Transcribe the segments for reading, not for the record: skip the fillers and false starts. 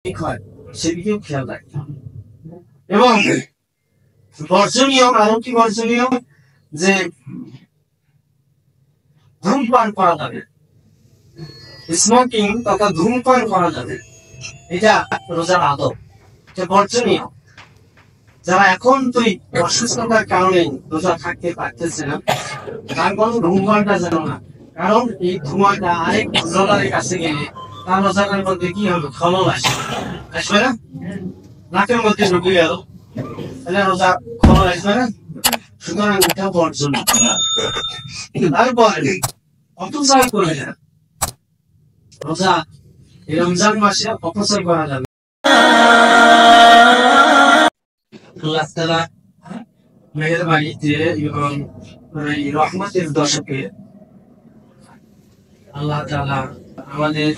ঠিক হয় সেদিকেও খেয়াল রাখতে হবে। এবং বর্জনীয় আরো কি বর্জনীয়, যে ধূমপান করা যাবে, স্মোকিং তথা ধূমপান করা যাবে, এটা রোজার আদব, এটা বর্জনীয়। যারা এখন তুই অসুস্থতার কারণে রোজা থাকতে পারতেছে না, তার কোনো ধূমপানটা যেন না, কারণ এই ধোঁয়াটা আরেক রোজার কাছে গেলে তার রোজাটার মধ্যে কি হবে, খলল আসবে না, নাকের মধ্যে ঢুকে গেল, তাহলে রোজা খলল আসবে না। সুতরাং এটা বর্জন। তারপরে অপচয় করে না, রোজা এই রমজান মাসে অপচয় করা যাবে। আল্লাহ তাআলা মেহেরবানিতে এবং রহমতের দশকে আল্লাহ তাআলা আমাদের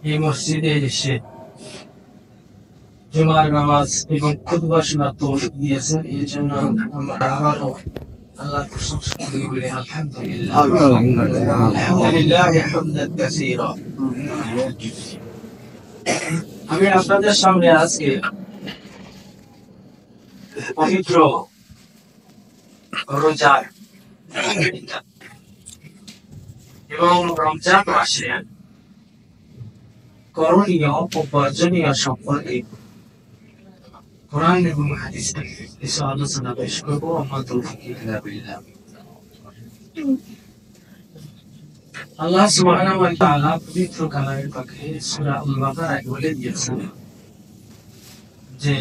এই মসজিদে এসে জুমার নামাজ এবং খুতবা শোনার তৌফিক দিয়েছেন। এই জন্য আমরা আবারও আল্লাহর প্রশংসা করি, বলি আলহামদুলিল্লাহ, আলহামদুলিল্লাহ হামদান কাসীরা। আমি আপনাদের সামনে আজকে পবিত্র রোজার এবং রমজান মাসে করণীয় ও বর্জনীয় সম্পর্কে কোরআন এবং হাদিস থেকে কিছু আলোচনা পেশ করবো। আমার তৌফিক ইল্লা বিল্লাহ। আল্লাহ সুবহানাহু ওয়া তাআলা পবিত্র কালামের পাখি সূরা আল বাকারায় বলে দিয়েছেন যে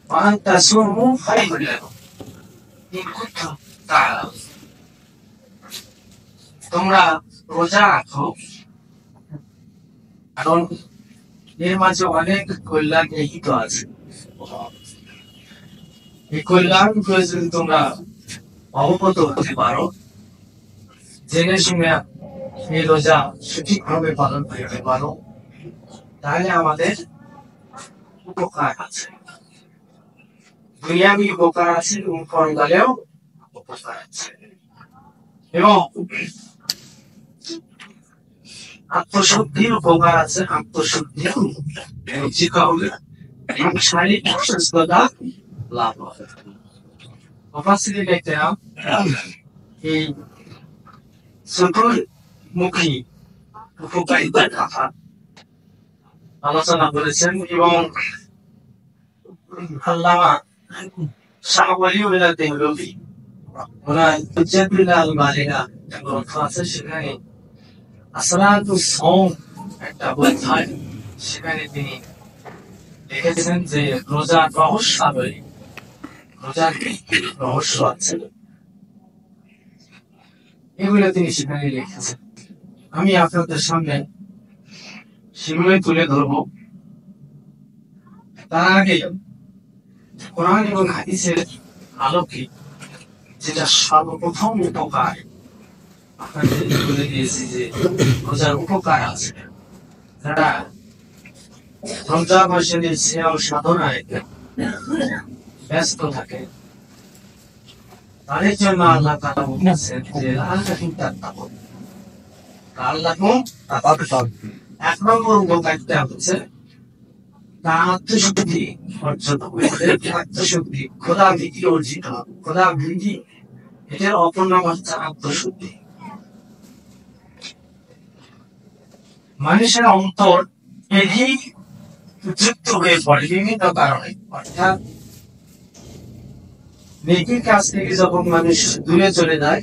وأن تصوموا خير لكم إن كنتم تعلمون, তোমরা রোজা রাখো কারণ এর মাঝে অনেক কল্যাণ নিহিত আছে। এই কল্যাণ যদি তোমরা অবগত হতে পারো, জেনে শুনে এই রোজা সঠিকভাবে পালন করতে পারো, তাহলে আমাদের উপকার আছে, দুনিয়াবি উপকার আছে এবং পরকালেও উপকার আছে। এবং আত্মশুদ্ধির উপকার আছে, আত্মশুদ্ধির শারীরিক সুস্থতা লাভ হবে। এই চতুর্মুখী উপকারিতার কথা আলোচনা করেছেন এবং আল্লামা শাহ ওয়ালিউল্লাহ দেহলভী ওনার হুজ্জাতুল বালিগা গ্রন্থ আছে, সেখানে আসরাতুস সাওম একটা অধ্যায়, সেখানে তিনি লিখেছেন যে রোজার রহস্যাবলী, রোজার রহস্য আছে, এগুলো তিনি সেখানে লিখেছেন। আমি আপনাদের সামনে সেগুলোই তুলে ধরবো। তার আগে কোরআন এবং হাদিসের আলোকে যেটা সর্বপ্রথম উপকার আপনাদের বলে দিয়েছি, যে রোজার উপকার আছে। যারা রমজান মাসের সিয়াম সাধনায় ব্যস্ত থাকে, তাদের জন্য আল্লাহ তাআলা বলেছেন যে লাআল্লাকুম তাত্তাকুন, লাআল্লাকুম তাত্তাকুন। এক নম্বর উপকারিতা হচ্ছে আত্মশুদ্ধি অর্জন হবে, আত্মশুদ্ধি, খোদা ভীতি অর্জিত, খোদা ভীতি এটার অপর নাম হচ্ছে আত্মশুদ্ধি। মানুষের অন্তর এদিই যুক্ত হয়ে পড়ে বিভিন্ন কারণে, অর্থাৎ নেকির কাছ থেকে যখন মানুষ দূরে চলে যায়,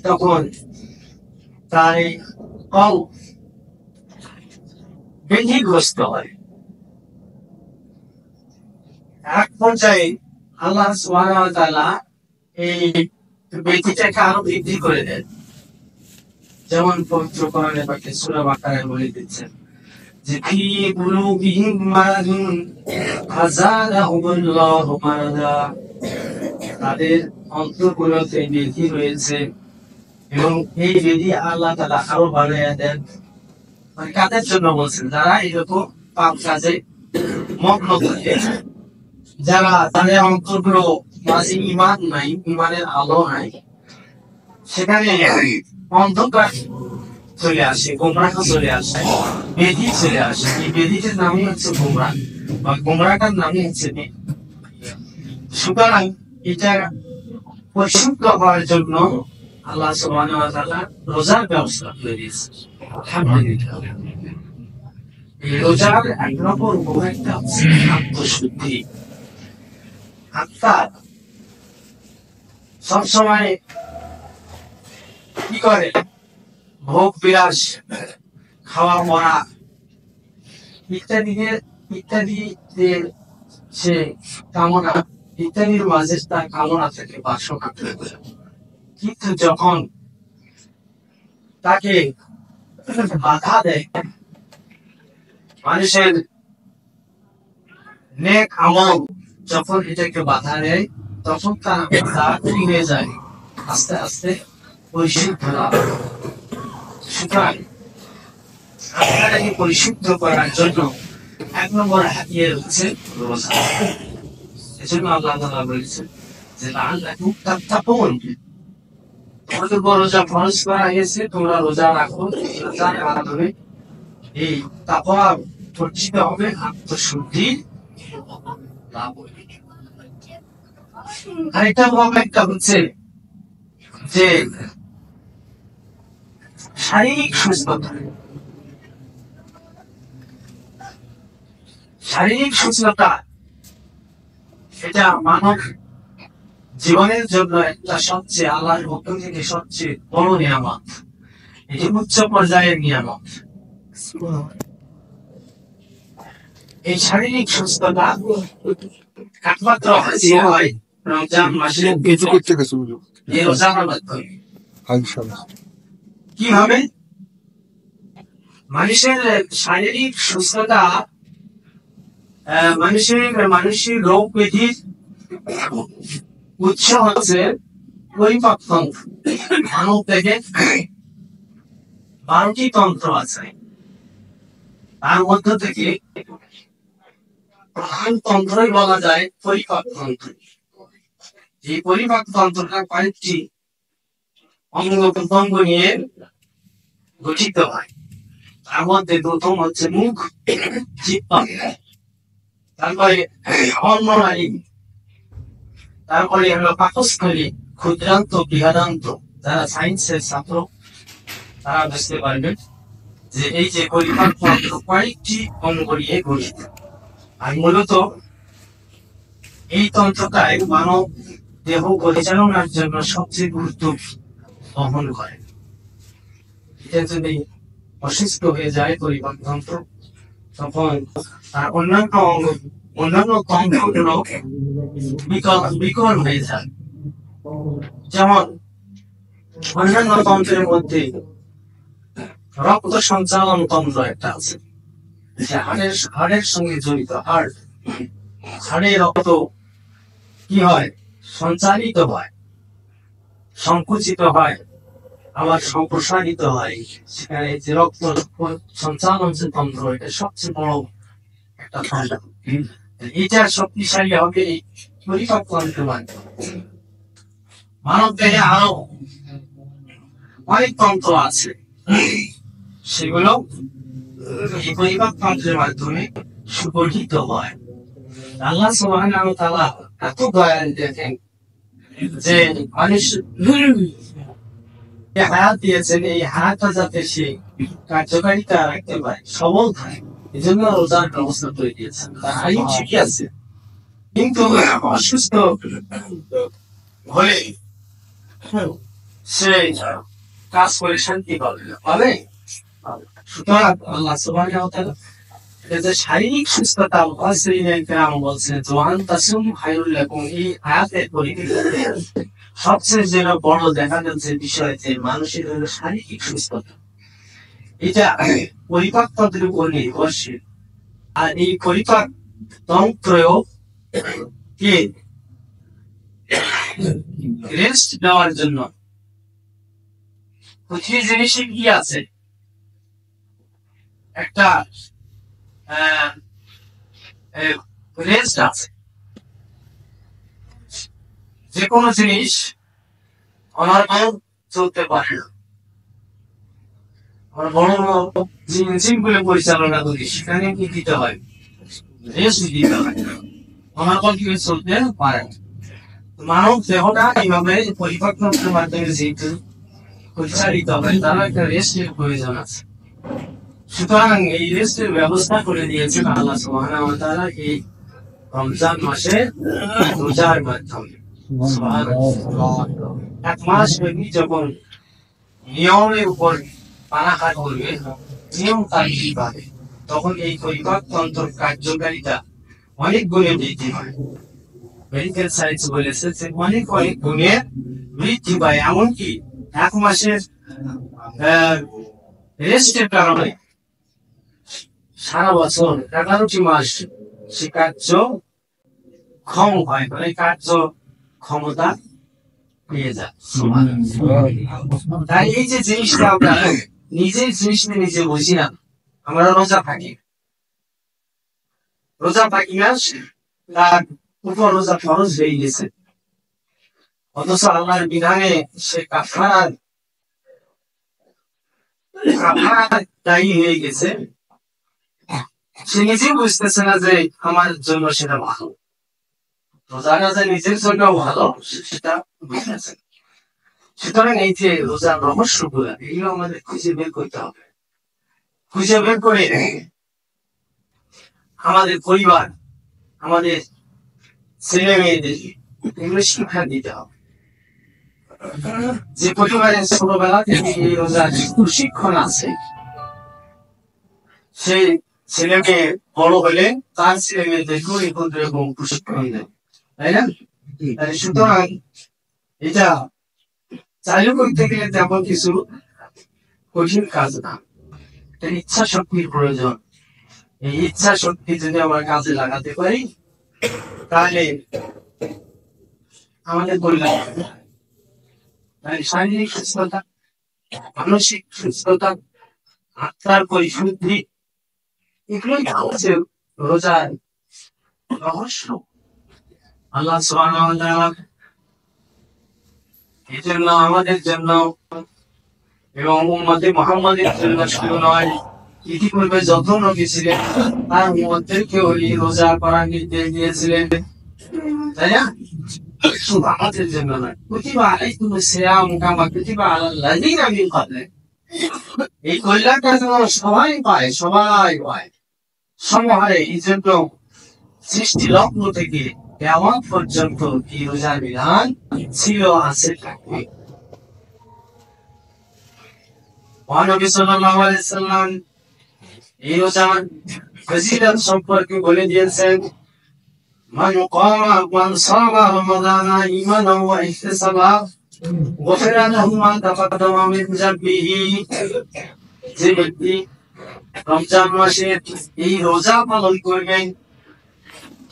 তখন তার এই কল্প ব্যাধিগ্রস্ত হয়। এক পর্যায়ে আল্লাহ সুবহানাহু ওয়া তাআলা এই ব্যাধিটাকে আরো বৃদ্ধি করে দেন, যেমন পবিত্র কোরআনে পাকে সূরা বাকারায় বলে দিচ্ছেন যে ফি কুলুবিহিম মারাদুন ফাযাদাহুমুল্লাহু মারাদা, তাদের অন্তরগুলোতে ব্যাধি রয়েছে এবং এই ব্যাধি আল্লাহ তাআলা আরো বাড়াইয়া দেন। মানে কাদের জন্য বলছেন? যারা এরকম পাপ কাজে মগ্ন থাকে, যারা তাদের অন্তরগুলো মাঝে ঈমান নাই, ঈমানের আলো নাই, সেখানে অন্ধকার চলে আসে, গোমরাটা চলে আসে, বেদি চলে আসে। এই বেদিটার নামই হচ্ছে গোমরা, বা গোমরাটার নামই হচ্ছে বেদি। সুতরাং এটা পরিশুদ্ধ হওয়ার জন্য আল্লাহ সুবহানাহু ওয়া তাআলা রোজার ব্যবস্থা করে দিয়েছে। আলহামদুলিল্লাহ। এই রোজার এক নম্বর উপকারিতা হচ্ছে আত্মশুদ্ধি। আত্মা সবসময় কি করে? ভোগ বিলাস, খাওয়া মরা ইত্যাদি যে সে কামনা ইত্যাদির মাঝে তার কামনা থেকে বাসনা তৈরি করে। কিন্তু যখন তাকে বাধা দেয় মানুষের নেক আমল, যখন এটাকে বাধা দেয় তখন তার তাড়াতাড়ি হয়ে যায়, আস্তে আস্তে পরিশুদ্ধ লাভ। সুতরাং আপনাকে পরিশুদ্ধ করার জন্য এক নম্বর হাতিয়ার হচ্ছে রোজা। এজন্য আল্লাহ তাআলা বলেছেন যে লাআল্লাকুম তাত্তাকুন, তোমাদের উপর রোজা ফরজ করা হয়েছে, তোমরা রোজা রাখো। রোজার মাধ্যমে এই তাকওয়া অর্জিত হবে, আত্মশুদ্ধি লাভ হবে। আরেকটা একটা হচ্ছে যে শারীরিক সুস্থতা। শারীরিক সুস্থতা এটা মানব জীবনের জন্য একটা সবচেয়ে আল্লাহর পক্ষ থেকে সবচেয়ে বড় নিয়ামত, এটি উচ্চ পর্যায়ের নিয়ামত। এই শারীরিক সুস্থতা একমাত্র হয় রমজান মাসে, এই রোজার মাধ্যমে। কিভাবে মানুষের শারীরিক সুস্থতা, মানসিক রোগ ব্যাধির উৎস হচ্ছে পরিপাকতন্ত্র। মানব থেকে 12টি তন্ত্র আছে, তার মধ্য থেকে প্রধান তন্ত্রই বলা যায় পরিপাকতন্ত্র। এই পরিপাকতন্ত্রটা কয়েকটি অঙ্গ প্রত্যঙ্গ নিয়ে গঠিত হয়। তার মধ্যে প্রথম হচ্ছে মুখ, জিহ্বা, তারপরে অন্ননালী, তারপরে হলো পাকস্থলী, ক্ষুদ্রান্ত, বৃহদান্ত। যারা সায়েন্সের ছাত্র তারা বুঝতে পারবেন যে এই যে পরিপাকতন্ত্র কয়েকটি অঙ্গ নিয়ে গঠিত। আর মূলত এই তন্ত্রটাই মানব দেহ পরিচালনার জন্য সবচেয়ে গুরুত্ব বহন করে। এটা যদি অসুস্থ হয়ে যায় পরিপাকতন্ত্র, তখন তার অন্যান্য তন্ত্রগুলো বিকল হয়ে যায়। যেমন অন্যান্য তন্ত্রের মধ্যে রক্ত সঞ্চালন তন্ত্র একটা আছে, হাড়ের সঙ্গে জড়িত। হাড়ে রক্ত কি হয়? সঞ্চালিত হয়, সংকুচিত হয়, আবার সম্প্রসারিত হয়। সেখানে যে রক্ত সঞ্চালন যে তন্ত্র, এটা সবচেয়ে বড় একটা তন্ত্র। এটা শক্তিশালী হবে এই পরিপাকতন্ত্রের মাধ্যমে। মানব দেহে আরো অনেক তন্ত্র আছে, সেগুলো এই পরিপাকতন্ত্রের মাধ্যমে সুগঠিত হয়। আল্লাহ সুবহানাহু ওয়া তাআলা এত দয়ালু দেখেন যে মানুষ হায়াত দিয়েছেন, এই হায়াতটা যাতে সে কার্যকারিতা রাখতে পারে, সবল থাকে, এই জন্য রোজার ব্যবস্থা করে দিয়েছেন। তার আয়ু ঠিকই আছে, কিন্তু অসুস্থ হলে সে কাজ করে শান্তি পাবে। সুতরাং আল্লাহ সুবহানাহু ওয়া তাআলা যে শারীরিক সুস্থতা বলছেন জওয়ান তাসুম খায়রুল লাকুম, এই আয়াতের পরিপ্রেক্ষিতে সবচেয়ে যেটা বড় দেখা যাচ্ছে বিষয় যে মানুষের হলো শারীরিক সুস্থতা। এটা পরিপাকতন্ত্রের উপর নির্ভরশীল। আর এই পরিপাকতন্ত্র কে রেস্ট দেওয়ার জন্য প্রতি জিনিসে কি আছে? একটা রেস্ট আছে। যে কোনো জিনিস অনর্গল চলতে পারে না, আমরা বড় বড় জিম গুলো পরিচালনা করি, সেখানে কি দিতে হয়? রেস্ট দিতে হয়। আমার কন্টিনিউ চলতে পারে না। মানব দেহটা এইভাবে পরিপাকতন্ত্রের মাধ্যমে যেহেতু পরিচালিত হয়, তার একটা রেস্টের প্রয়োজন আছে। সুতরাং এই রেস্টের ব্যবস্থা করে দিয়েছেন আল্লাহ সুবহানাহু ওয়া তাআলা এই রমজান মাসে রোজার মাধ্যমে। এক মাস ব্যাপী যখন নিয়মের উপর পানাহার করবে, নিয়ম তান্ত্রিক ভাবে, তখন এই পরিপাকতন্ত্র কার্যকারিতা অনেক গুণে বৃদ্ধি পায়। মেডিকেল সায়েন্স বলেছে যে অনেক গুণে বৃদ্ধি পায়। এমনকি এক মাসের রেস্টের কারণে সারা বছর 11টি মাস সে কার্য ক্ষম হয়, মানে কার্য ক্ষমতা পেয়ে যায়। তাই এই যে জিনিসটা আমরা নিজের জিনিসটা নিজে বুঝি না, আমরা রোজা থাকি না, তার উপর রোজা ফরজ হয়ে গেছে, অথচ আল্লাহর বিধানে সে কাফারার দায়ী হয়ে গেছে। সে নিজেই বুঝতেছে না যে আমার জন্য সেটা ভালো, রোজাটা যে নিজের জন্য ভালো সেটা বুঝতেছে। সুতরাং এই যে রোজার রহস্য গুলা, এগুলো আমাদের খুঁজে বের করতে হবে। খুঁজে বের করে আমাদের পরিবার, আমাদের ছেলে মেয়েদের এগুলো শিক্ষা দিতে হবে। যে পরিবারের ছোটবেলা থেকে এই রোজার প্রশিক্ষণ আছে, সেই ছেলে মেয়ে বড় হলে তার ছেলে মেয়েদেরকেও এরকম প্রশিক্ষণ দেয়, তাই না? সুতরাং এটা চালু করতে গেলে তেমন কিছু কঠিন কাজ না, একটা ইচ্ছা শক্তির প্রয়োজন। এই ইচ্ছা শক্তি যদি আমরা কাজে লাগাতে পারি, তাহলে আমাদের পরিবার শারীরিক সুস্থতা, মানসিক সুস্থতা, আত্মার পরিশুদ্ধি, এগুলোই হচ্ছে রোজার রহস্য। আল্লাহ সুবহানাহু ওয়া তাআলা এই জন্য আমাদের জন্য এবং উম্মতে মুহাম্মাদের জন্য শুধু নয়, ইতিপূর্বে যত নবী ছিলেন তার উম্মতদেরকেও এই রোজা করার নির্দেশ দিয়েছিলেন, তাই না? শুধু আমাদের জন্য নয়। কুতিবা আলাইকুমুস সিয়াম কামা কুতিবা আলাল লাযিনা মিন ক্বাবলিকুম, এই কল্যাণটা যেন সবাই পায়, সবাই পায় সমহারে। এই জন্য সৃষ্টি লগ্ন থেকে কিয়ামত পর্যন্ত এই রোজার বিধান ছিল, আছে, থাকবে। নবী সাল্লাল্লাহু আলাইহি ওয়াসাল্লাম এই রোজার ফজিলত সম্পর্কে বলে দিয়েছেন, মান সামা রমাদানা ঈমানান ওয়া ইহতিসাবান গুফিরা লাহু মা তাকাদ্দামা মিন যামবিহি। যে ব্যক্তি রমজান মাসে এই রোজা পালন করবেন,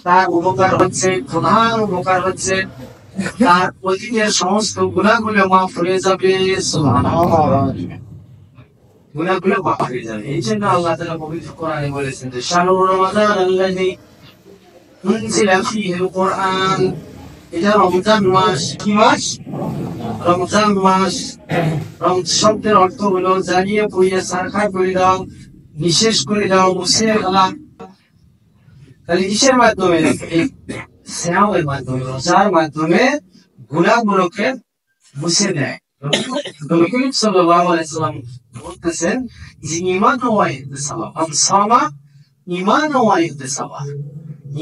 তার উপকার হচ্ছে, প্রধান উপকার হচ্ছে তার অতীতের সমস্ত গুনাহগুলো মাফ হয়ে যাবে। সুবহানাল্লাহ, গুনাহগুলো মাফ হয়ে যাবে। এই জন্য আল্লাহ তাআলা পবিত্র কোরআনে বলেছেন যে শাহরু রমাদান আল্লাযী উনজিলা ফীহিল কুরআন, এটা রমজান মাস। কি মাস? রমজান মাস। শব্দের অর্থ হলো জ্বালিয়ে পুড়িয়ে ছারখার করে দাও, নিঃশেষ করে দাও, মুছে ফেলা। তাহলে কিসের মাধ্যমে? সিয়ামের মাধ্যমে, রোজার মাধ্যমে গুনাহগুলোকে মুছে দেয়। নবী করিম সাল্লাল্লাহু আলাইহি ওয়াসাল্লাম বলতেছেন যে ঈমান ওয়া ইহতিসাব, সামা ঈমান ওয়া ইহতিসাব,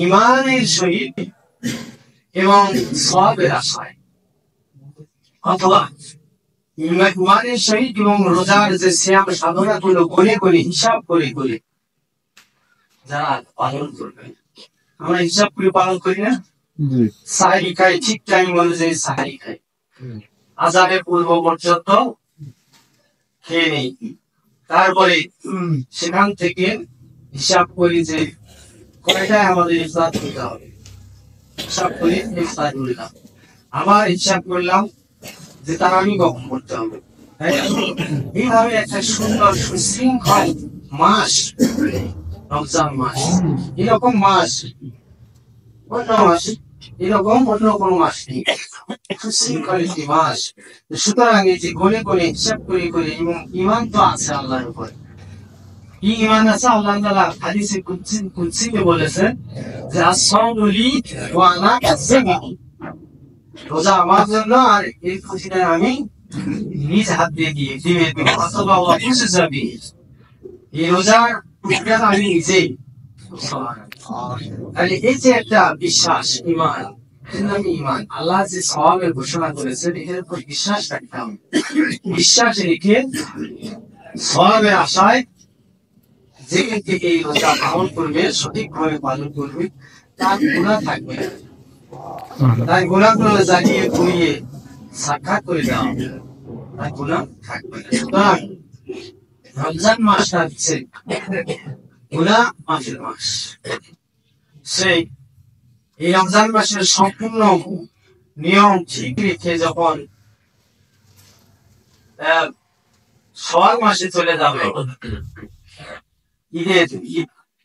ঈমানের সহিত এবং সওয়াবের আশায়, অথবা ঈমানের সহিত এবং রোজার যে সিয়াম সাধনাগুলো করে করে, হিসাব করে করে যারা পালন করবে। আমরা হিসাব করে পালন করি না? সাহারি খাই, ঠিক টাইম অনুযায়ী সাহারি খাই, আযানের পূর্ব পর্যন্ত খেয়ে নেই, তারপরে সেখান থেকে হিসাব করি যে কয়টায় আমাদের ইফতার করতে হবে, হিসাব করি ইফতার করলাম, আবার হিসাব করলাম যে তারাবি কখন করতে হবে। এইভাবে একটা সুন্দর সুশৃঙ্খল মাস রমজান মাস। এরকম মাস অন্য মাস এরকম অন্য কোনো মাস নেই, সুশৃঙ্খল একটি মাস। সুতরাং এই যে গনে গনে হিসাব করে করে, এবং ইমান তো আছে আল্লাহর উপরে। কি ইমান আছে? আল্লাহ তাআলা হাদিসে কুদসিতে বলেছেন যে as-সাওমু লি ওয়া আনা আজ-যামি, রোজা আমার জন্য, আর এই খুশিটা আমি নিজ হাত দিয়ে দিয়ে দিব, অথবা ওয়া যাবি, এই রোজার পুরস্কার আমি নিজেই। তাহলে এই যে একটা বিশ্বাস, ইমান, ইমান, আল্লাহ যে সওয়াবের ঘোষণা করেছেন, এর উপর বিশ্বাস রাখতে হবে। বিশ্বাস রেখে সওয়াবের আশায় যেখান থেকে এই রোজা পালন করবে, সঠিকভাবে পালন করবে, তার গুনাহ থাকবে না। তাই গুনাহগুলো জানিয়ে ঘুরিয়ে সাক্ষাৎ করে দেওয়া হবে, তার গুনাহ থাকবে না। সুতরাং রমজান মাসটা হচ্ছে গুনাহ মাফের মাস। সেই এই রমজান মাসের সম্পূর্ণ নিয়ম ঠিক রেখে যখন শাওয়াল মাসে চলে যাবে,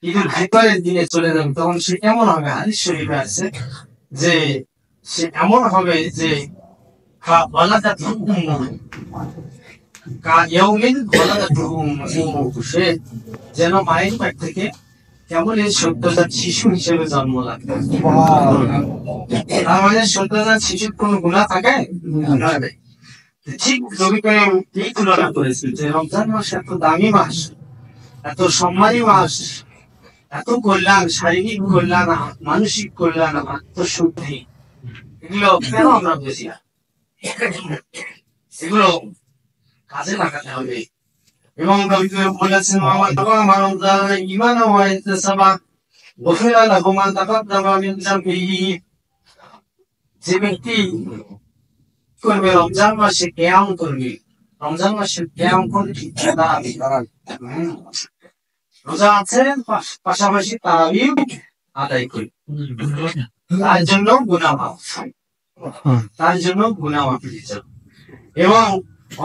ঈদের ভিতরের দিনে চলে যাবে, তখন সে এমন হবে, হাদিস শরীফে আছে যে সে এমন হবে যে সে যেন মায়ের পেট থেকে কেমন এই সদ্যজাত শিশু হিসেবে জন্ম লাগবে। তার মানে সদ্যজাত শিশুর কোন গুনাহ থাকে? ঠিক নবী করিম এই তুলনা করেছেন যে রমজান মাস এত দামি মাস, এত সম্মানী মাস, এত কল্যাণ, শারীরিক কল্যাণ, মানসিক কল্যাণ, আত্মশুদ্ধি, এগুলো কেন আমরা বুঝি না? এগুলো কাজে লাগাতে হবে। এবং নবী করিম বলেছেন, আমার ঈমান ওয়া ইহতিসাবা গুফিরা লাহু মা তাকাদ্দামা মিন যামবিহি, যে ব্যক্তি করবে রমজান মাসে কিয়াম করবে, রমজান মাসে কিয়াম করবে, রোজা আছে পাশাপাশি তারাবিও আদায় করি, তার জন্য গুনাহ মাফ, তার জন্য গুনাহ মাফ হয়ে যাবে। এবং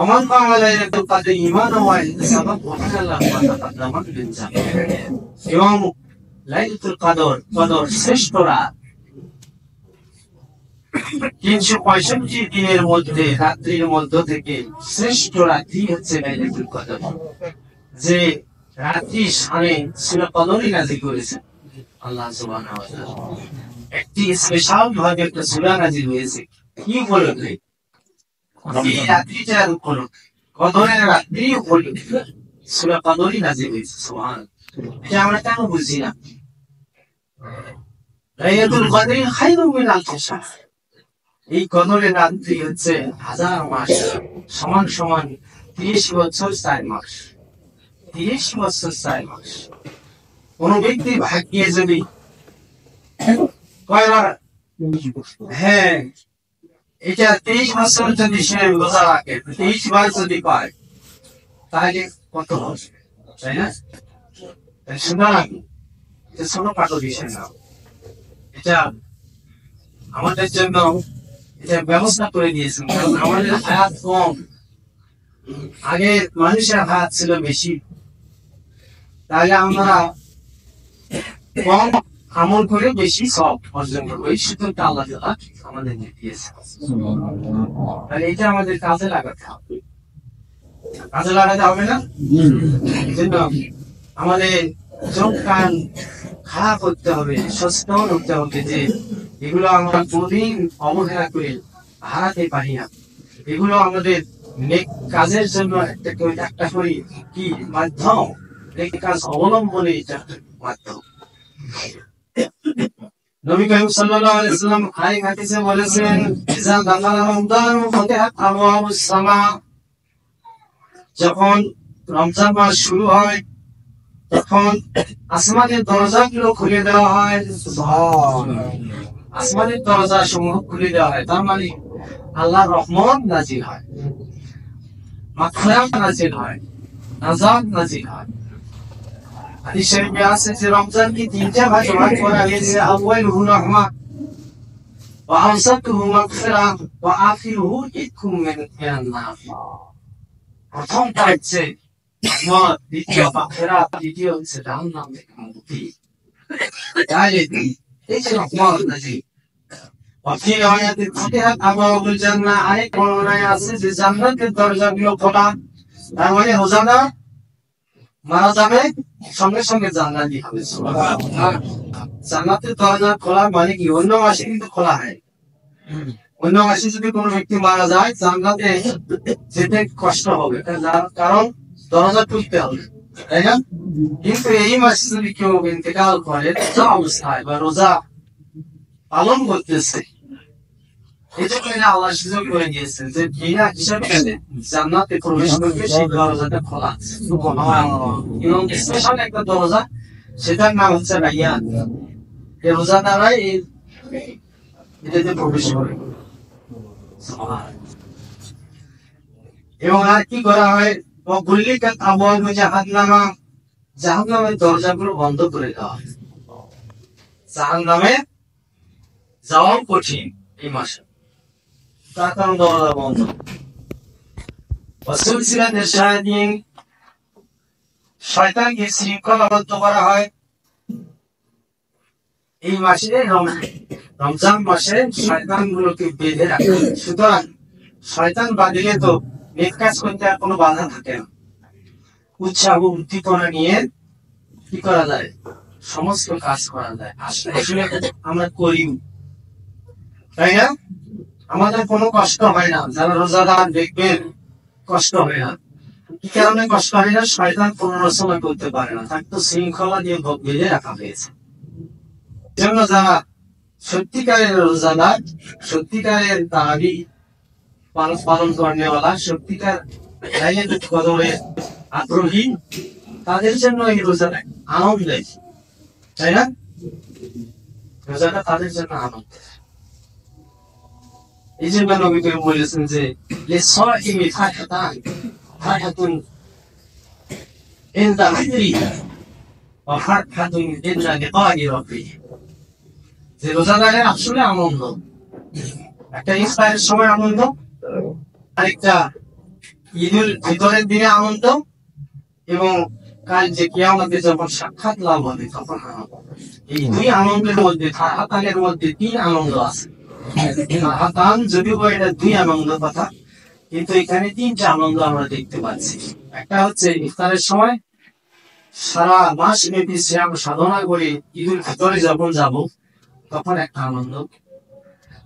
ওমান কামালা লাইলাতুল কদর ঈমানান ওয়া ইহতিসাবান গুফিরা লাহু মা তাকাদ্দামা মিন যামবিহি। এবং লাইলাতুল কদর শ্রেষ্ঠ রাত, 365 দিনের মধ্যে রাত্রির মধ্য থেকে শ্রেষ্ঠ রাত্রি হচ্ছে লাইলাতুল কদর, যে রাত্রি শানে সূরা কদরই নাযিল করেছেন আল্লাহ সুবহানাহু ওয়া তাআলা। একটি স্পেশাল ভাবে একটা সূরা নাযিল হয়েছে, কি উপলক্ষে? এই রাত্রিটার উপলক্ষে, কদরের রাত্রি উপলক্ষে সূরা কদরই নাযিল হয়েছে। সুবহানাল্লাহ, এটা আমরা কেন বুঝি না? লাইলাতুল কদর খায়রুম মিন আলফি শাহর, এই কদরের রাত্রি হচ্ছে 1000 মাস, সমান সমান 30 বছর 4 মাস, 30 বছর 4 মাস। কোন ব্যক্তি ভাগ্যে যদি কয়বার, হ্যাঁ, এটা 30 বছর যদি সে রোজা রাখে, 30 বার যদি পায়, তাহলে কত হবে, তাই না? সুতরাং এটা ছোট খাটো বিষয় না, এটা আমাদের জন্য এটা ব্যবস্থা করে দিয়েছেন। কারণ আমাদের হায়াত কম, আগে মানুষের হায়াত ছিল বেশি, তাহলে আমরা কম আমল করে বেশি সব অর্জন করবো, এই সুযোগটা আল্লাহ তাআলা আমাদের দিয়েছে। তাহলে এটা আমাদের কাজে লাগাতে হবে, কাজে লাগাতে হবে না? এই জন্য আমাদের চোখ কান খারাপ করতে হবে, সচেতন হতে হবে যে এগুলো আমরা কোনদিন অবহেলা করে হারাতে পারি না। এগুলো আমাদের নেক কাজের জন্য একটা করে কি মাধ্যম, নেক কাজ অবলম্বনে এটা মাধ্যম। নবী করিম সাল্লাল্লাহু আলাইহি ওয়াসাল্লাম আরেক হাদিসে বলেছেন, ইজা দাখালা রমাদান ফাতিহাত আবওয়াবুস সামা, যখন রমজান মাস শুরু হয় তখন আসমানের দরজাগুলো খুলে দেওয়া হয়। আসমানের দরজা সমূহ খুলে দেওয়া হয়, তার মানে আল্লাহর রহমত নাজিল হয়, মাগফিরাত নাজিল হয়, নাজাত নাজিল হয়। হাদিস শরীফে আছে যে রমজানকে 3টা ভাগে ভাগ করা হয়েছে, আউয়ালুহু রাহমা ওয়া আওসাতুহু মাগফিরা ওয়া আখিরুহু ইতকুম মিনান নার। প্রথমটা হচ্ছে রহমত, দ্বিতীয় মাগফিরাত, তৃতীয় হচ্ছে জাহান্নাম থেকে মুক্তি। তাহলে এই যে রহমত নাজিল, وفي آية فتحت أبواب الجنة আরেক বর্ণনায় আছে যে জান্নাতের দরজাগুলো খোলা। তার মানে রোজাদার মারা যাবে সঙ্গে সঙ্গে জান্নাতি হবে। জান্নাতের দরজা খোলা মানে কি অন্য মাসে কিন্তু খোলা হয়। অন্য মাসে যদি কোনো ব্যক্তি মারা যায় জান্নাতে যেতে কষ্ট হবে, কারণ দরজা খুলতে হবে, তাই না? কিন্তু এই মাসে যদি কেউ ইন্তেকাল করে রোজা অবস্থায় বা রোজা পালন করতেছে, এই জন্য আল্লাহ সুযোগ করে দিয়েছেন যে বিনা হিসাবে জান্নাতে প্রবেশ করবে সেই দরজাটা খোলা আছে এবং স্পেশাল একটা দরজা, সেটার নাম হচ্ছে রাইয়ান। এই রোজাদারাই এটাতে প্রবেশ করে। এবং আর কি করা হয়, জাহান্নামের দরজাগুলো বন্ধ করে দেওয়া হয়। জাহান্নামে যাওয়াও কঠিন এই মাসে, তার কারণ দরজা বন্ধ। শয়তানকে শৃঙ্খলাবদ্ধ করা হয় এই মাসে, রমজান মাসে শয়তানগুলোকে বেঁধে রাখা হয়। সুতরাং শয়তান বাঁধিলে তো নেক কাজ করতে আর কোনো বাধা থাকে না। উৎসাহ উদ্দীপনা নিয়ে কি করা যায়, সমস্ত কাজ করা যায়। আসলে আমরা করি, তাই না? আমাদের কোনো কষ্ট হয় না। যারা রোজাদার দেখবেন কষ্ট হয় না। কি কারণে কষ্ট হয় না? শয়তান পুনরচনা করতে পারে না, তাকে তো শৃঙ্খলা দিয়ে বেঁধে রাখা হয়েছে। জন্য যারা সত্যিকারের রোজাদার, সত্যিকারের দাবি পালন করেওয়ালা, সত্যিকার কদরে আগ্রহী, তাদের জন্য এই রোজাটা আনন্দের, তাই না? রোজাটা তাদের জন্য আনন্দের। এই জন্য নবী করিম বলেছেন যে লিসাইমি ফারহাতুন ইনদা ফিতরিহি ওয়া ফারহাতুন ইনদা লিকাই রাব্বিহি। যে রোজাদারের আসলে আনন্দ, একটা ইফতারের সময় আনন্দ, আরেকটা ঈদুল ফিতরের দিনে আনন্দ, এবং কাল যে কিয়ামতে যখন সাক্ষাৎ লাভ হবে তখন আনন্দ। এই দুই আনন্দের মধ্যে, ফারহাতানের মধ্যে তিন আনন্দ আছে। ফারহাতান যদিও এটা দুই আনন্দ কথা, কিন্তু এখানে তিনটা আনন্দ আমরা দেখতে পাচ্ছি। একটা হচ্ছে ইফতারের সময় সারা মাস ব্যাপী শ্যাম সাধনা করে ঈদুল ফিতরে যখন যাব তখন একটা আনন্দ।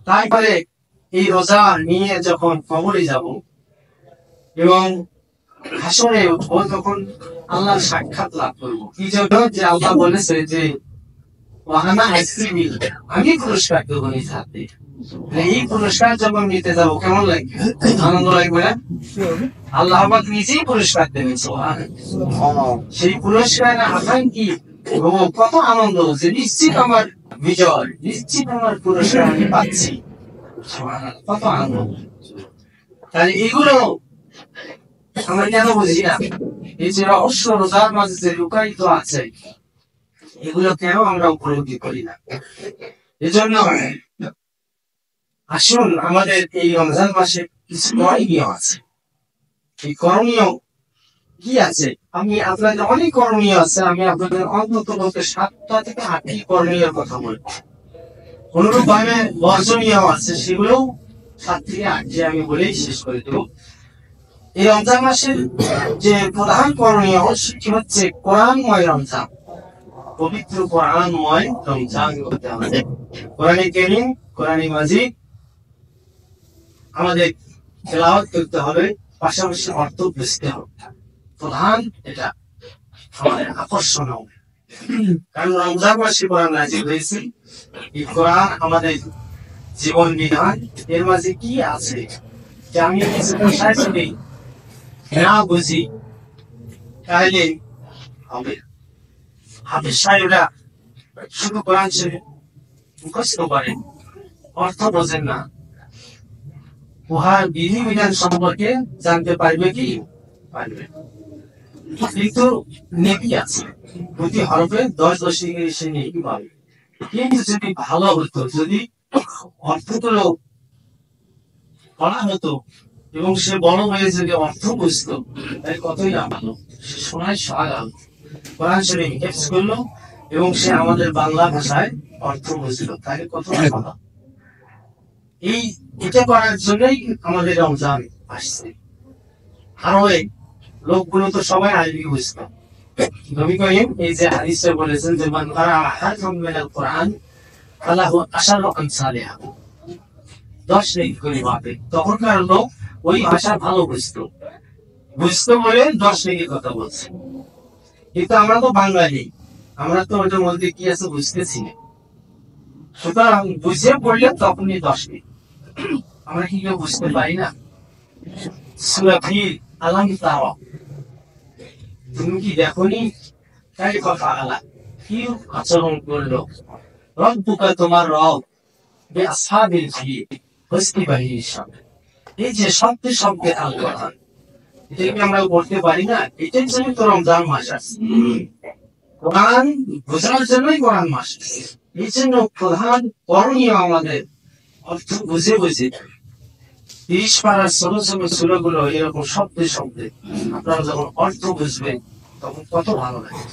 তারপরে এই রোজা নিয়ে যখন কবরে যাব এবং হাসরে উঠবো তখন আল্লাহর সাক্ষাৎ লাভ করবো। কি জন্য? যে আল্লাহ বলেছে যে আমি পুরস্কার দেবো নিজ হাতে। এই পুরস্কার যখন নিতে যাবো কেমন লাগবে? আনন্দ লাগবে না? আল্লাহ নিজেই পুরস্কার দেবেন। সেই পুরস্কার আকাঙ্ক্ষী কত আনন্দ, যে নিশ্চিত আমার বিজয়, নিশ্চিত আমার পুরস্কার আমি পাচ্ছি, কত আনন্দ। তাহলে এগুলো আমরা কেন বুঝি না? এই যে রহস্য রোজার মাঝে যে লুকায়িত আছে, এগুলো কেন আমরা উপলব্ধি করি না? এজন্য আসুন আমাদের এই রমজান মাসে কিছু করণীয় আছে। এই করণীয় কি আছে? আমি আপনাদের অনেক করণীয় আছে, আমি আপনাদের অন্তত 7টা থেকে 8টি করণীয় কথা বলব। অনুরূপ ভাবে বর্জনীয় আছে, সেগুলো 7 থেকে 8টি আমি বলেই শেষ করে দেব। এই রমজান মাসের যে প্রধান করণীয় সেটি হচ্ছে কোরআনময় রমজান, পবিত্র কোরআনময় রমজান করতে হবে। কোরআনে কারীম, কোরআনে মাজিদ আমাদের তেলাওয়াত করতে হবে, পাশাপাশি অর্থ বুঝতে হবে। প্রধান এটা আমাদের আকর্ষণ হবে, কারণ রমজান মাসে কোরআন নাযিল হয়েছে। এই কোরআন আমাদের জীবন বিধান, এর মাঝে কি আছে যে আমি কিছু সাথে না বুঝি তাহলে হবে। হাফেজ সাহেবরা শুধু কোরআন শরীফ মুখস্থ করেন, অর্থ বোঝেন না, উহার বিধিবিধান সম্পর্কে জানতে পারবে কি? পারবে। কিন্তু নেকি আছে, প্রতি হরফে 10 করে সে নেকি পাবে। কিন্তু যদি ভালো হতো, যদি অর্থগুলো পড়া হতো এবং সে বড় হয়ে যদি অর্থ বুঝতো, তাই কতই না ভালো। সে শোনায় সহায় কোরআন শরীফ হিফজ করলো এবং সে আমাদের বাংলা ভাষায় অর্থ বুঝলো, তাহলে কত ভালো। এই এটা করার জন্যই আমাদের রমজান আসছে। আরো এই লোকগুলো তো সবাই আরবি বুঝতো। নবী করিম এই যে হাদিসে বলেছেন যে মান কারা হারফাম মিনাল কোরআন ফালাহু আশারু আমসালিহা, 10 নেকি করে পাবে। তখনকার লোক ওই ভাষা ভালো বুঝতো বলে 10 নেকি কথা বলছে। কিন্তু আমরা তো বাঙালি, আমরা তো ওটার মধ্যে কি আছে বুঝতেছি না। সুতরাং বুঝে পড়লে তখনই 10 নেকি। আমরা কি কেউ বুঝতে পারি না? সূরা ফিল আলাম তারা, তুমি কি দেখোনি তাই কথা আলা কি আচরণ করলো রব্বুকা, তোমার রব বে আসহাবিল ফিল, হস্তি বাহিনীর সামনে। এই যে শব্দে শব্দে আল কোরআন, এটাকে আমরা বলতে পারি না। এটার জন্য তো রমজান মাস আছে, কোরআন বোঝার জন্যই কোরআন মাস। এই জন্য প্রধান করণীয় আমাদের অর্থ বুঝে বুঝে 30 পারার ছোট ছোট সূরাগুলো এরকম শব্দে শব্দে আপনারা যখন অর্থ বুঝবেন তখন কত ভালো লাগে।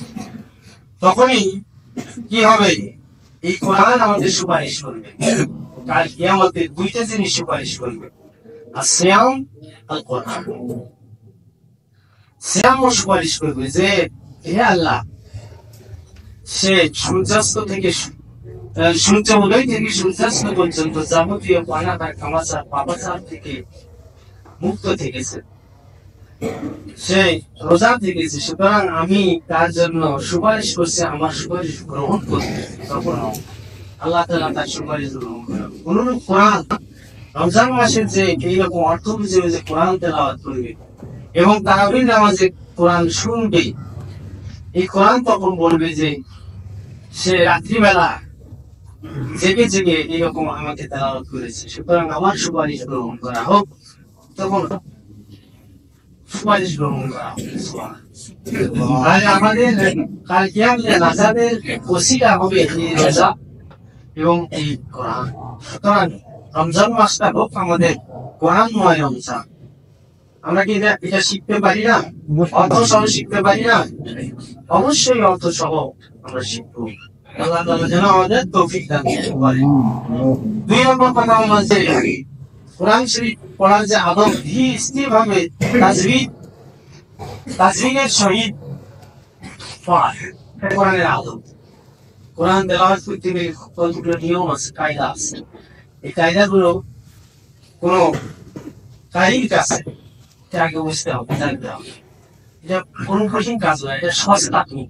তখনই কি হবে, এই কোরআন আমাদের সুপারিশ করবে। কাল কিয়ামতে 2টা জিনিস সুপারিশ করবে, আর সিয়াম আর কোরআন। সিয়াম সুপারিশ করবে যে হে আল্লাহ, সে সূর্যাস্ত থেকে সূর্য উদয় থেকে সূর্যাস্ত পর্যন্ত যাবতীয় পানাকার কামাচার পাপাচার থেকে মুক্ত থেকেছে, সে রোজা থেকেছে। সুতরাং আমি তার জন্য সুপারিশ করছি, আমার সুপারিশ গ্রহণ করতে। তখন আল্লাহ তাআলা তার সুপারিশ গ্রহণ করবেন। অনুরূপ কোরআন রমজান মাসের যে এইরকম অর্থ বুঝে যে কোরআন তেলাওয়াত করবে এবং তারাবির নামাজে কোরআন শুনবে, এই কোরআন তখন বলবে যে সে রাত্রিবেলা জেগে জেগে এরকম আমাকে তেলাওয়াত করেছে, সুতরাং আমার সুপারিশ গ্রহণ করা হোক। তখন সুপারিশ গ্রহণ করা হোক। আর আমাদের কাল কিয়ামতে নাজাতের ওসিলা হবে এই রোজা এবং এই কোরআন। সুতরাং রমজান মাসটা হোক আমাদের কোরআনময় রমজান। আমরা কি এটা শিখতে পারি না? অর্থ সহ শিখতে পারি না? অবশ্যই অর্থ সহ আমরা শিখবো। আল্লাহ তাআলা যেন আমাদের তৌফিক দান করেন। 2 নম্বর কথা হলো যে কোরআন শরীফ পড়ার যে আদব, স্থির ভাবে তাজবিনের সহিত পড়া, কোরআনের আদব। কোরআন তেলাওয়াত করতে গেলে কতগুলো নিয়ম আছে, কায়দা আছে। এই কায়দাগুলো কোনো কারির কাছে আগে বুঝতে হবে, জানতে হবে। এটা কোনো কঠিন কাজ নয়, এটা সহজ তাকনিক।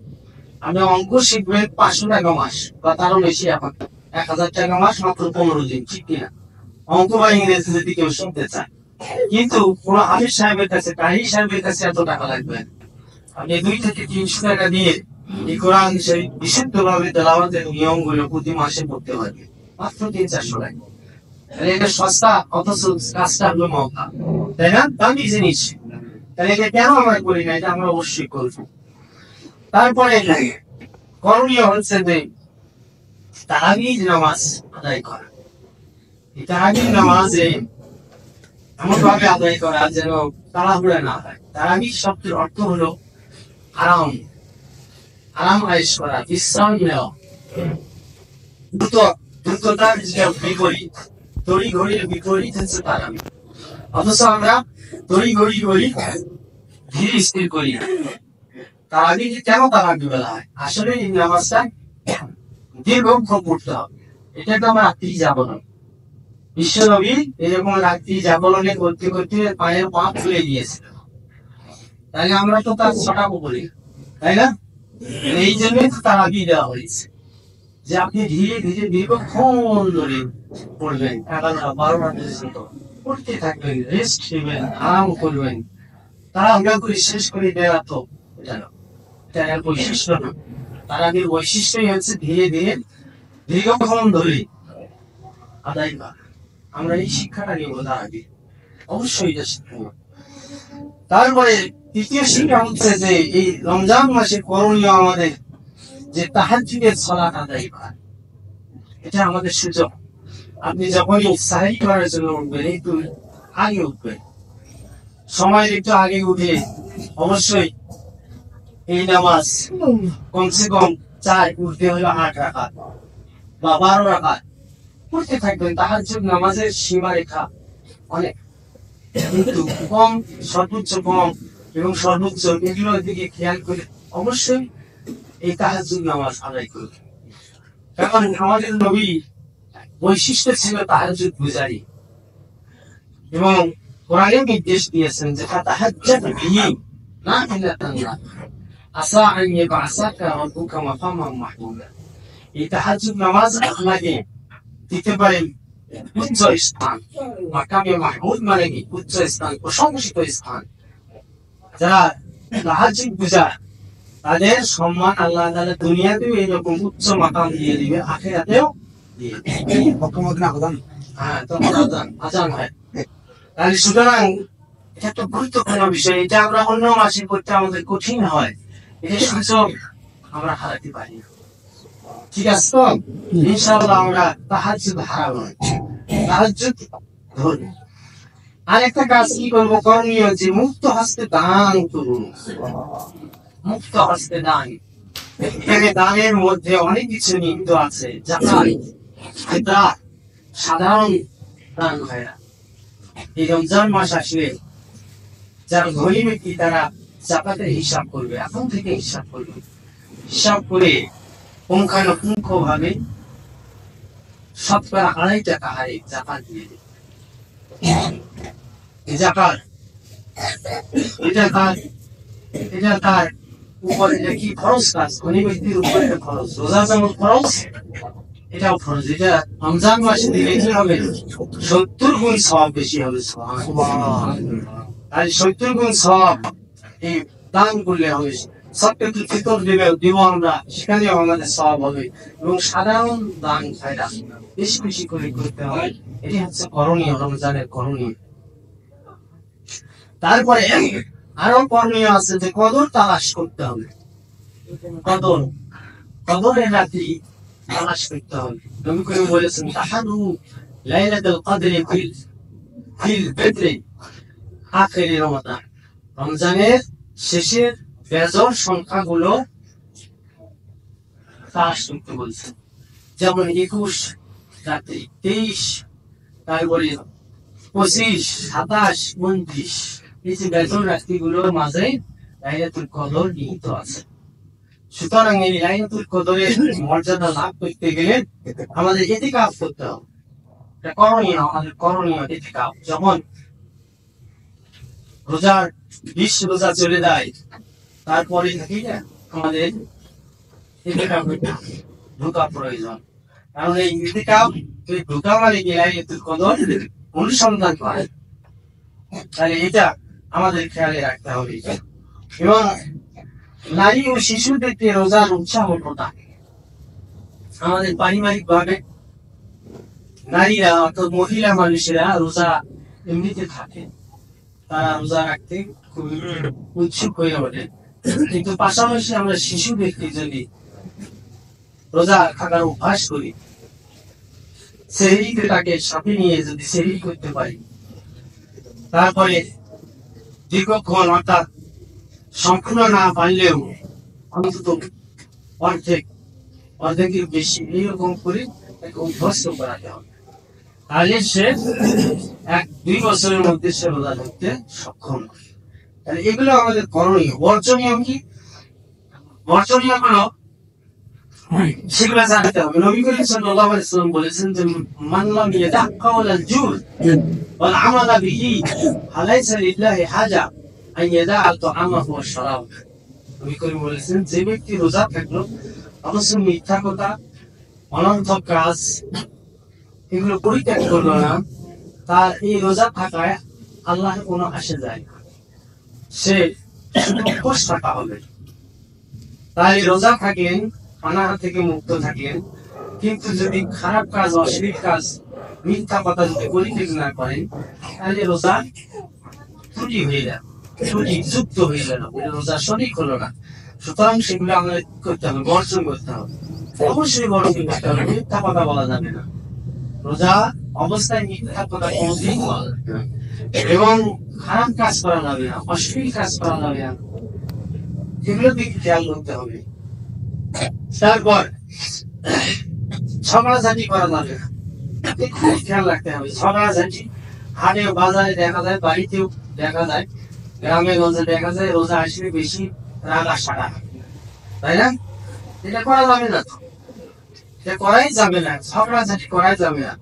আপনি অঙ্ক শিখবেন 500 টাকা মাস বা তারও বেশি, এখন 1000 টাকা মাস, মাত্র 15 দিন, ঠিক কিনা? অঙ্ক বা ইংরেজি যদি কেউ শিখতে চায়, কিন্তু কোনো হাফিজ সাহেবের কাছে, কারি সাহেবের কাছে এত টাকা লাগবে। আপনি 2 থেকে 300 টাকা দিয়ে এই কোরআন সেই বিশুদ্ধ ভাবে তেলাওয়াতের নিয়মগুলো প্রতি মাসে পড়তে পারবে, মাত্র 300-400 টাকা। এটা সস্তা, অথচ কাজটা হলো মহা, তাই না? দামি জিনিস। তাহলে এটা কেন আমরা করি না? এটা আমরা অবশ্যই করবো। তারপরে করণীয় হচ্ছে যে তারাবির নামাজ আদায় করা। এই তারাবির নামাজে এমন ভাবে আদায় করা যেন তাড়াহুড়া না হয়। তারাবির শব্দের অর্থ হলো আরাম, আরাম আয়েশ করা, বিশ্রাম নেওয়া, দ্রুততার যে বিপরীত, তড়ি ঘড়ির বিপরীত হচ্ছে তারাবি। অথচ আমরা তড়ি ঘড়ি করি, ধীর স্থির করি। তারাবি কেন তারাবি বলা হয়? আসলে এই নামাজটা দীর্ঘক্ষণ পড়তে হবে। এটা তো আমার রাত্রি জাগরণ। বিশ্বনবী এরকম রাত্রি জাগরণে করতে করতে পায়ের পা ফুলে গিয়েছিল। তাহলে আমরা তো তার ছটাকো বলি, তাই না? এই জন্যই তো তারাবি দেওয়া হয়েছে, যে আপনি ধীরে ধীরে দীর্ঘক্ষণ ধরে পড়বেন, 11-12 পর্যন্ত পড়তে থাকবেন, রেস্ট নেবেন, আরাম করবেন। তারা আমরা করে শেষ করে দেওয়া তো এটা না, এটা বৈশিষ্ট্য না। তারাবির বৈশিষ্ট্যই হচ্ছে ধীরে ধীরে দীর্ঘক্ষণ ধরে আদায় করা। আমরা এই শিক্ষাটা নিব তারাবি, অবশ্যই এটা শিখব। তারপরে তৃতীয় শিক্ষা হচ্ছে যে এই রমজান মাসে করণীয় আমাদের যে তাহাজ্জুদের সালাত আদায় করা। এটা আমাদের সুযোগ। আপনি যখনই সাহির করার জন্য উঠবেন, একটু আগে উঠবেন, সময়ের একটু আগে উঠে অবশ্যই এই নামাজ কমসে কম 4 উঠতে হলো 8 রাকাত বা 12 রাকাত পড়তে থাকবেন। তাহাজ্জুদ নামাজের সীমারেখা অনেক, কিন্তু কম, সর্বোচ্চ কম এবং সর্বোচ্চ এগুলোর দিকে খেয়াল করে অবশ্যই এই তাহাজ্জুদ নামাজ আদায় করবে। কারণ আমাদের নবী বৈশিষ্ট্য ছিল তাহাজ্জুদ গুজারি, এবং কোরআনে নির্দেশ দিয়েছেন যে ফাতাহাজ্জাদ বিহি নাফিলাতান লাক আসা আন ইয়াবআসাকা রাব্বুকা মাকামান মাহমুদা। এই তাহাজ্জুদ নামাজ আপনাকে দিতে পারে উচ্চ স্থান। মাকামে মাহমুদ মানে কি? উচ্চ স্থান, প্রশংসিত স্থান। যারা তাহাজ্জুদ গুজার তাদের সম্মান আল্লাহ তাআলা দুনিয়াতেও এইরকম উচ্চ মাকাম দিয়ে দিবে, আখিরাতেও দিয়ে দিবে। হ্যাঁ, তখন আজান হয়। তাহলে সুতরাং এটা একটা গুরুত্বপূর্ণ বিষয়। এটা আমরা অন্য মাসে করতে আমাদের কঠিন হয়, এটা সুযোগ আমরা হারাতে পারি না। ঠিক আছে তো? ইনশাআল্লাহ আমরা তাহাজ্জুদ হারাবো না, তাহাজ্জুদ ধরবো। আরেকটা কাজ কি করবো, করণীয় যে মুক্ত হস্তে দান করুন। মুক্ত হস্তে দান, এখানে দানের মধ্যে অনেক কিছু নিহিত আছে। জাকাত, ফিতরা, সাধারণ দান হয় না। এই রমজান মাস আসলে যারা ধনী ব্যক্তি তারা জাকাতের হিসাব করবে, এখন থেকে হিসাব করবে। হিসাব করে পুঙ্খানুপুঙ্খ ভাবে শতকরা 2.5 টাকা হারে জাকাত দিয়ে দেবে। জাকাত এটা তার উপরে কি ফরজ কাজ, ধনী ব্যক্তির উপরে এটা ফরজ। রোজা যেমন ফরজ, এটাও ফরজ। এটা রমজান মাসে দিলে কি হবে? 70 গুণ সওয়াব বেশি হবে। আর 70 গুণ সওয়াব এই দান করলে হবে। সবকিছু ফিতর দিব আমরা, সেখানেও আমাদের সওয়াব হবে। এবং সাধারণ দান খায়রা বেশি বেশি করে করতে হবে। এটি হচ্ছে করণীয়, রমজানের করণীয়। তারপরে আরো করণীয় আছে যে কদর তালাশ করতে হবে। কদরের রাত্রি তালাশ করতে হবে। নবী করিম বলেছেন তাহারু লাইলাতুল কদরি ফিল বিদরি আখিরি রমাদান। রমজানের শেষের বেজর সংখ্যাগুলো তালাশ করতে বলছেন। যেমন 21 রাত্রি, 23, তারপরে 25, 27, 29, এই যে বেজর রাত্রিগুলোর মাঝে লাইলাতুল কদর নিহিত আছে। সুতরাং এই লাইলাতুল কদরের মর্যাদা লাভ করতে গেলে আমাদের ইতিকাফ করতে হবে। এটা করণীয়, আমাদের করণীয় ইতিকাফ। যখন রোজার 20 রোজা চলে যায়, তারপরে থাকি না আমাদের ইতিকাফে ঢোকা প্রয়োজন। কারণ এই ইতিকাফ ঢোকা মানে কি লাইলাতুল কদর অনুসন্ধান করে। তাহলে এটা আমাদের খেয়ালে রাখতে হবে। এবং নারী ও শিশুদেরকে রোজার উৎসাহ প্রদান। আমাদের পারিবারিক ভাবে নারীরা অর্থাৎ মহিলা মানুষেরা রোজা এমনিতে থাকে, তারা রোজা রাখতে খুব উৎসুক হয়ে ওঠে। কিন্তু পাশাপাশি আমরা শিশুদেরকে যদি রোজা থাকার অভ্যাস করি, সেহরিতে তাকে সাথে নিয়ে যদি সেহরি করতে পারি, তারপরে দীর্ঘক্ষণ অর্থাৎ সম্পূর্ণ না পারলেও অন্তত অর্ধেকের বেশি এইরকম করে তাকে অভ্যস্ত করাতে হবে। তাহলে সে 1-2 বছরের মধ্যে সে রোজা ধরতে সক্ষম হবে। তাহলে এগুলো আমাদের করণীয়। বর্জনীয় কি? বর্জনীয় গুলো সেগুলো জানতে হবে। নবী করিম সাল্লাল্লাহু আলাইহি ওয়াসাল্লাম বলেছেন যে মান লাম ইয়াদা কাওলাল জুর ওয়াল আমালা বিহি ফালাইসা লিল্লাহি হাজা আন ইয়াদা তা'আমাহু ওয়া শারাব। নবী করিম বলেছেন যে ব্যক্তি রোজা থাকলো অথচ মিথ্যা কথা, অনর্থক কাজ এগুলো পরিত্যাগ করলো না, তার এই রোজা থাকায় আল্লাহর কোনো আসে যায় না, সে শুধু উপোস থাকা হবে। তাই রোজা থাকলেন, অনাহার থেকে মুক্ত থাকলেন, কিন্তু যদি খারাপ কাজ, অশ্লীল কাজ, মিথ্যা কথা যদি পরিত্যাগ না করেন, তাহলে রোজা ত্রুটি হয়ে যায়, ত্রুটি যুক্ত হয়ে গেল, রোজা সঠিক হলো না। সুতরাং সেগুলো আমাদের করতে হবে, বর্জন করতে হবে। অবশ্যই বর্জন করতে হবে, মিথ্যা কথা বলা যাবে না। রোজা অবস্থায় মিথ্যা কথা কোনোদিন বলা যাবে না, এবং খারাপ কাজ করা যাবে না, অশ্লীল কাজ করা যাবে না, এগুলো দিকে খেয়াল করতে হবে। তারপর ঝগড়াঝাটি করা যাবে না। আপনাকে খুব খেয়াল রাখতে হবে। ঝগড়াঝাটি হাটে বাজারে দেখা যায়, বাড়িতেও দেখা যায়, গ্রামে গঞ্জে দেখা যায়, রোজা আসলে বেশি রাগা সারা, তাই না? এটা করা যাবে না তো, এটা করাই যাবে না, ঝগড়াঝাটি করাই যাবে না,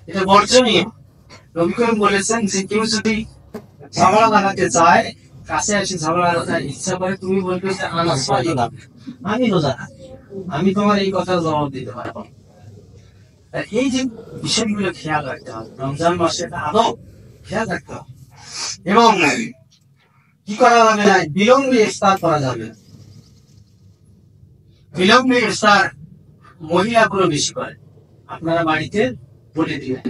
এটা বর্জনীয়। নবী করিম বলেছেন যে কেউ যদি ঝগড়া লাগাতে চায়, কাছে এসে ঝগড়া লাগাতে ইচ্ছা করে, তুমি বলবে যে আমি রোজা রাখি, আমি তোমার এই কথা জবাব দিতে পারবো। এই যে বিষয়গুলো খেয়াল রাখতে হবে, রমজান মাসে আদৌ খেয়াল রাখতে হবে। এবং কি করা যাবে না, বিলম্বে ইফতার করা যাবে। বিলম্বে ইফতার মহিলাগুলো বেশি করে, আপনারা বাড়িতে বলে দিবেন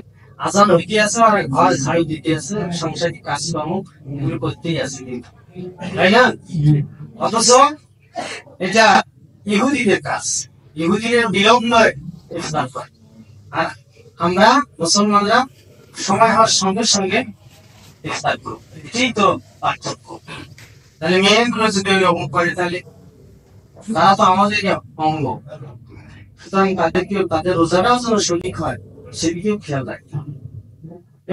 আজান হইতে আছে আর ঘর ঝাড়ু দিতে আছে, সংসারিক কাজকর্ম এগুলো করতেই আছে, কিন্তু তাই না? অথচ এটা ইহুদিদের কাজ, ইহুদিদের বিলম্বে ইফতার করে, আর আমরা মুসলমানরা সময় হওয়ার সঙ্গে সঙ্গে ইফতার করব। এটাই তো পার্থক্য। তাহলে মেয়েগুলো যদি এরকম করে, তাহলে তারা তো আমাদের অঙ্গ, সুতরাং তাদেরকে তাদের রোজাটাও যেন সঠিক হয় সেদিকেও খেয়াল রাখতে হবে।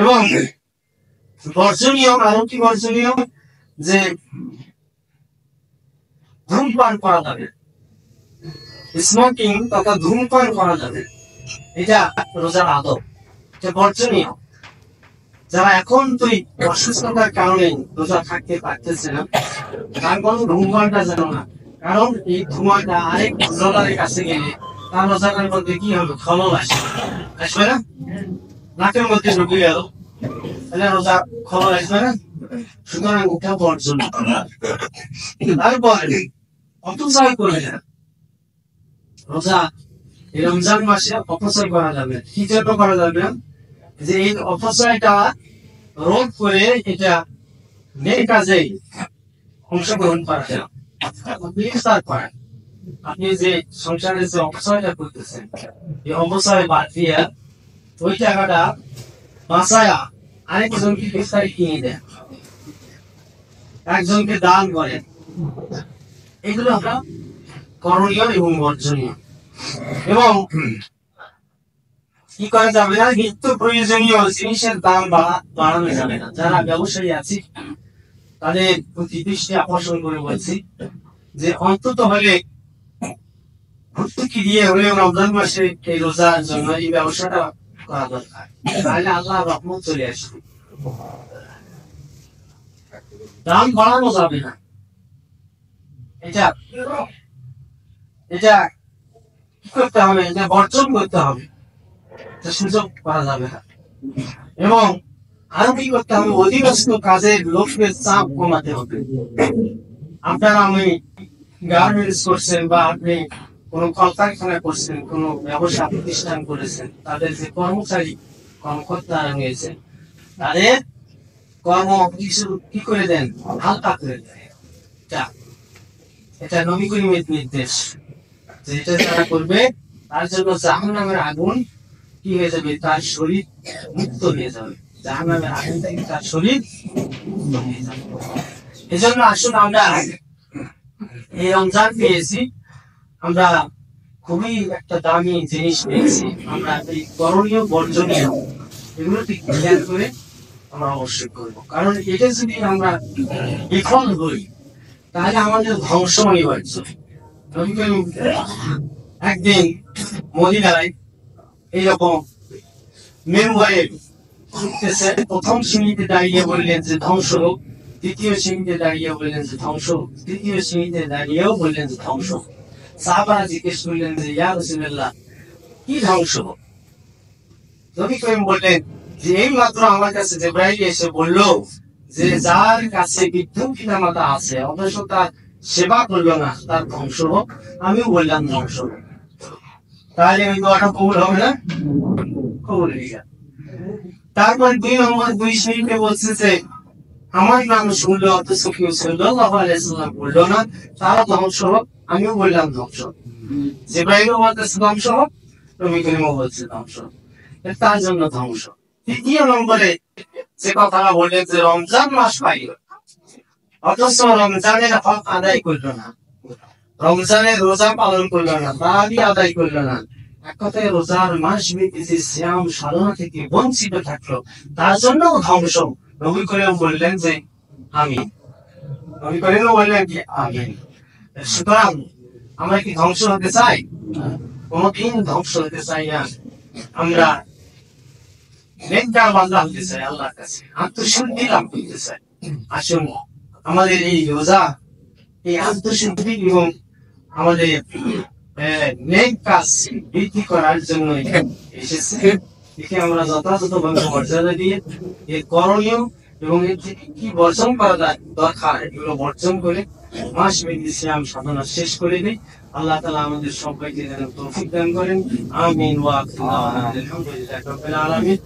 এবং বর্জনীয় আরো কি বর্জনীয়, যে ধূমপান করা যাবে, স্মোকিং তথা ধূমপান করা যাবে, এটা রোজার আদব, এটা বর্জনীয়। যারা এখন তুই অসুস্থতার কারণে রোজা থাকতে পারতেছে না, তার কোনো ধূমপানটা যেন না, কারণ এই ধোঁয়াটা আরেক রোজাদারের কাছে গেলে তার রোজাটার মধ্যে কি হবে, খলল আসবে না, নাকের মধ্যে ঢুকে গেল, তাহলে রোজা খলল আসবে না। সুতরাং ওটা বর্জন। তারপরে অপচয় করে না, রোজা এই রমজান মাসে অপচয় করা যাবে। কি জন্য করা যাবে না, যে এই অপচয়টা রোধ করে এটা নেক কাজে অংশগ্রহণ করা যায়। আপনি যে সংসারে যে অপচয়টা করতেছেন, এই অপচয় বাদ দিয়ে ওই টাকাটা বাঁচায়া আরেকজনকে ইফতারি কিনে দেন, একজনকে দান করেন, এগুলো আমরা করণীয় এবং বর্জনীয়। এবং কি করা যাবে না, নিত্য প্রয়োজনীয় জিনিসের দাম বাড়ানো যাবে না। যারা ব্যবসায়ী আছে তাদের প্রতি দৃষ্টি আকর্ষণ করে বলছি যে অন্তত হলে ভর্তুকি দিয়ে হলেও রমজান মাসে এই রোজার জন্য এই ব্যবসাটা করা দরকার, তাহলে আল্লাহ রহমত চলে আসবে। দাম বাড়ানো যাবে না, এটা এটা কি করতে হবে, এটা বর্জন করতে হবে, সুযোগ করা যাবে না। এবং আরো কি করতে হবে, অধিকাংশ কাজের লোকের চাপ কমাতে হবে। আপনারা আমি গার্মেন্টস করছেন বা আপনি কোন কলকারখানা করছেন, কোন ব্যবসা প্রতিষ্ঠান করেছেন, তাদের যে কর্মচারী কর্মকর্তা রয়েছে তাদের কর্ম কিছু কি করে দেন, হালকা করে দেন। এটা নবী করিমের নির্দেশ, যে এটা যারা করবে তার জন্য জাহান্নামের আগুন কি হয়ে যাবে, তার শরীর মুক্ত হয়ে যাবে, জাহান্নামের আগুন থেকে তার শরীর মুক্ত হয়ে যাবে। এজন্য আসুন আমরা এই রমজান পেয়েছি, আমরা খুবই একটা দামি জিনিস পেয়েছি, আমরা এই করণীয় বর্জনীয় এগুলোকে খেয়াল করে আমরা অবশ্যই করবো। কারণ এটা যদি আমরা বিফল হই তাহলে আমাদের ধ্বংস অনিবার্য। একদিন মদিনায় এইরকম মেম্বারে প্রথম শ্রেণীতে দাঁড়িয়ে বললেন যে ধ্বংস হোক, দ্বিতীয় শ্রেণীতে দাঁড়িয়ে বললেন যে ধ্বংস হোক, তৃতীয় শ্রেণীতে দাঁড়িয়েও বললেন যে ধ্বংস হোক। সাহাবারা জিজ্ঞেস করলেন যে ইয়া রাসূলুল্লাহ, কি ধ্বংস হোক? নবী করিম বললেন যে এই মাত্র আমার কাছে জিবরাইল এসে বলল যে যার কাছে বৃদ্ধ পিতামাতা আছে অথচ তার সেবা করলো না, তার ধ্বংস হোক। আমিও বললাম ধ্বংস হোক। তাহলে ওই দোয়াটা কবুল হবে না? কবুল হয়ে গেল। তারপর 2 নম্বর 2 শ্রেণীতে বলছে যে আমার নাম শুনলো অথচ কেউ সাল্লাল্লাহু আলাইহি ওয়াসাল্লাম বললো না, তারা ধ্বংস হোক। আমিও বললাম ধ্বংস হোক। জিবরাইলও বলতেছে ধ্বংস হোক, নবী করিমও বলছে ধ্বংস হোক, তার জন্য ধ্বংস। তৃতীয় নম্বরে যে কথাটা বললেন যে রমজান মাস পাইল অথচ রমজানের হক আদায় করলো না, রমজানের রোজা পালন করলো না, তারাবি আদায় করলো না, এক কথায় রোজার মাস ব্যাপী যে শ্যাম সাধনা থেকে বঞ্চিত থাকলো তার জন্য ধ্বংস। নবী করিম বললেন যে আমি, নবী করিম বললেন কি আমি। সুতরাং আমরা কি ধ্বংস হতে চাই? কোনদিন ধ্বংস হতে চাই না। আমরা নেককার বান্দা হতে চাই, আল্লাহর কাছে আত্মশুদ্ধি লাভ করতে চাই। আসুন আমাদের এই রোজা এই আত্মশুদ্ধি এবং আমাদের নেক কাজ বৃদ্ধি করার জন্য এসেছে। একে আমরা যথাযথভাবে মর্যাদা দিয়ে এর করণীয় এবং এর থেকে কি বর্জন করা দরকার এগুলো বর্জন করে মাস ব্যাপী সিয়াম সাধনা শেষ করে দিই। আল্লাহ তাআলা আমাদের সবাইকে যেন তৌফিক দান করেন। আমিন ওয়া আলহামদুলিল্লাহি রাব্বিল আলামিন।